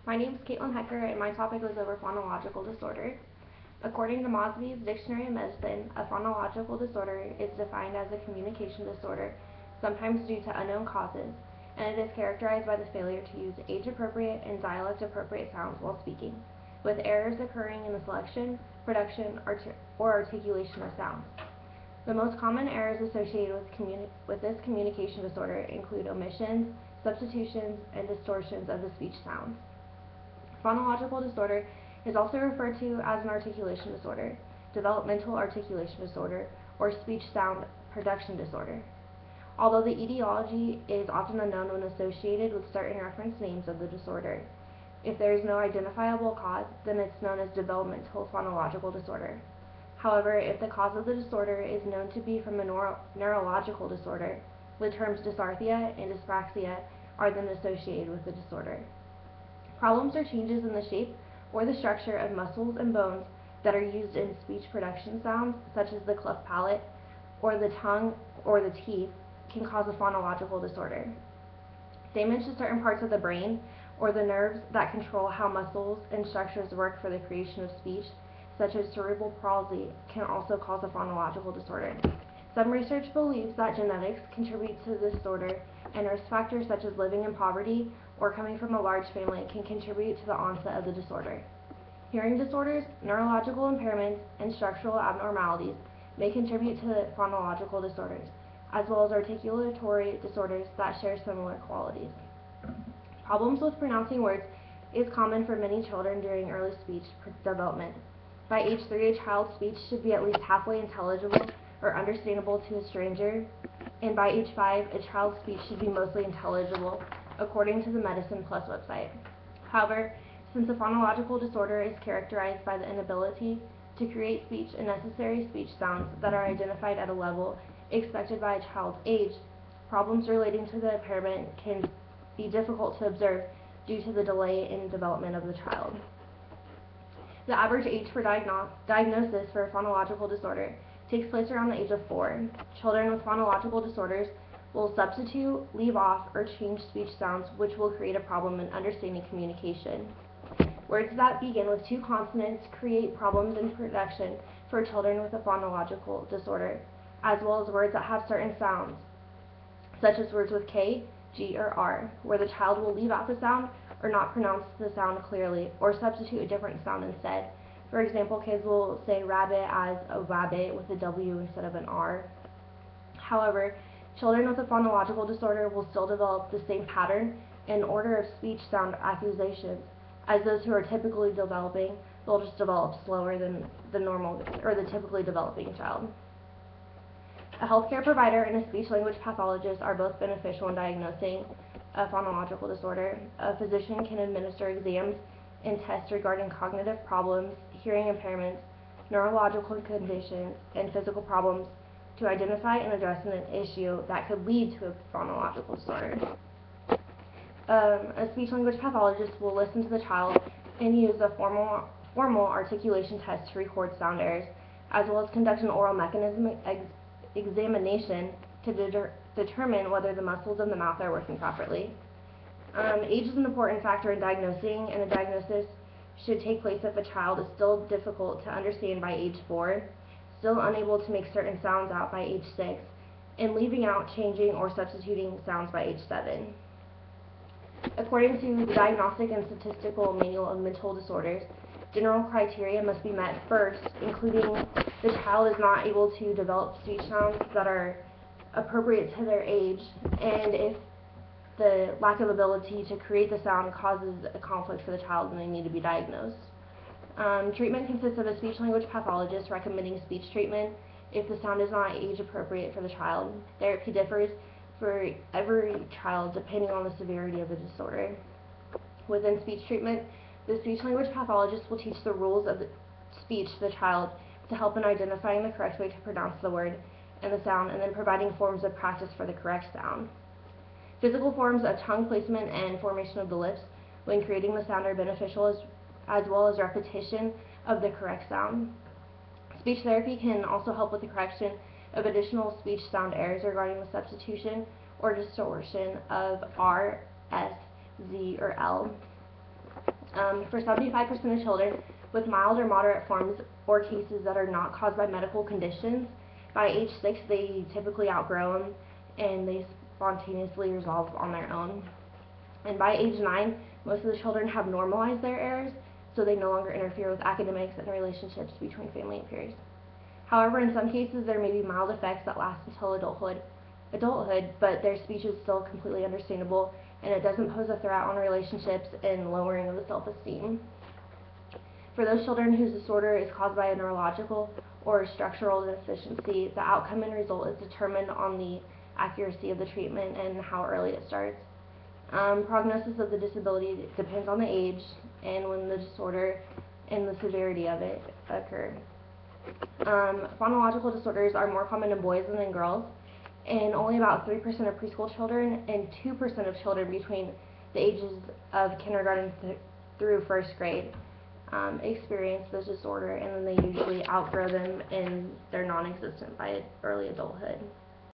My name is Caitlin Hecker, and my topic was over phonological disorder. According to Mosby's Dictionary of Medicine, a phonological disorder is defined as a communication disorder, sometimes due to unknown causes, and it is characterized by the failure to use age-appropriate and dialect-appropriate sounds while speaking, with errors occurring in the selection, production, or articulation of sounds. The most common errors associated with this communication disorder include omissions, substitutions, and distortions of the speech sounds. Phonological disorder is also referred to as an articulation disorder, developmental articulation disorder, or speech sound production disorder. Although the etiology is often unknown when associated with certain reference names of the disorder. If there is no identifiable cause, then it's known as developmental phonological disorder. However, if the cause of the disorder is known to be from a neurological disorder, the terms dysarthria and dyspraxia are then associated with the disorder. Problems or changes in the shape or the structure of muscles and bones that are used in speech production sounds, such as the cleft palate or the tongue or the teeth, can cause a phonological disorder. Damage to certain parts of the brain or the nerves that control how muscles and structures work for the creation of speech, such as cerebral palsy, can also cause a phonological disorder. Some research believes that genetics contribute to the disorder, and risk factors such as living in poverty or coming from a large family can contribute to the onset of the disorder. Hearing disorders, neurological impairments, and structural abnormalities may contribute to phonological disorders, as well as articulatory disorders that share similar qualities. Problems with pronouncing words is common for many children during early speech development. By age 3, a child's speech should be at least halfway intelligible or understandable to a stranger, and by age 5, a child's speech should be mostly intelligible, according to the Medicine Plus website. However, since a phonological disorder is characterized by the inability to create speech and necessary speech sounds that are identified at a level expected by a child's age, problems relating to the impairment can be difficult to observe due to the delay in development of the child. The average age for diagnosis for a phonological disorder takes place around the age of 4. Children with phonological disorders will substitute, leave off, or change speech sounds, which will create a problem in understanding communication. Words that begin with 2 consonants create problems in production for children with a phonological disorder, as well as words that have certain sounds, such as words with K, G, or R, where the child will leave out the sound or not pronounce the sound clearly, or substitute a different sound instead. For example, kids will say rabbit as a wabbit with a W instead of an R. However, children with a phonological disorder will still develop the same pattern and order of speech sound accusations as those who are typically developing. They'll just develop slower than the normal or the typically developing child. A healthcare provider and a speech-language pathologist are both beneficial in diagnosing a phonological disorder. A physician can administer exams and tests regarding cognitive problems, hearing impairments, neurological conditions, and physical problems to identify and address an issue that could lead to a phonological disorder. A speech-language pathologist will listen to the child and use a formal articulation test to record sound errors, as well as conduct an oral mechanism examination to determine whether the muscles of the mouth are working properly. Age is an important factor in diagnosing, and a diagnosis should take place if a child is still difficult to understand by age 4, still unable to make certain sounds out by age 6, and leaving out, changing, or substituting sounds by age 7. According to the Diagnostic and Statistical Manual of Mental Disorders, general criteria must be met first, including the child is not able to develop speech sounds that are appropriate to their age, and if the lack of ability to create the sound causes a conflict for the child, then they need to be diagnosed. Treatment consists of a speech-language pathologist recommending speech treatment if the sound is not age appropriate for the child. Therapy differs for every child depending on the severity of the disorder. Within speech treatment, the speech-language pathologist will teach the rules of the speech to the child to help in identifying the correct way to pronounce the word and the sound, and then providing forms of practice for the correct sound. Physical forms of tongue placement and formation of the lips when creating the sound are beneficial, as well as repetition of the correct sound. Speech therapy can also help with the correction of additional speech sound errors regarding the substitution or distortion of R, S, Z, or L. For 75% of children with mild or moderate forms or cases that are not caused by medical conditions, by age 6 they typically outgrow them and they spontaneously resolve on their own. And by age 9, most of the children have normalized their errors, so they no longer interfere with academics and relationships between family and peers. However, in some cases there may be mild effects that last until adulthood, but their speech is still completely understandable and it doesn't pose a threat on relationships and lowering of the self-esteem. For those children whose disorder is caused by a neurological or structural deficiency, the outcome and result is determined on the accuracy of the treatment and how early it starts. Prognosis of the disability depends on the age and when the disorder and the severity of it occur. Phonological disorders are more common in boys than in girls, and only about 3% of preschool children and 2% of children between the ages of kindergarten through first grade experience this disorder, and then they usually outgrow them and they're non-existent by early adulthood.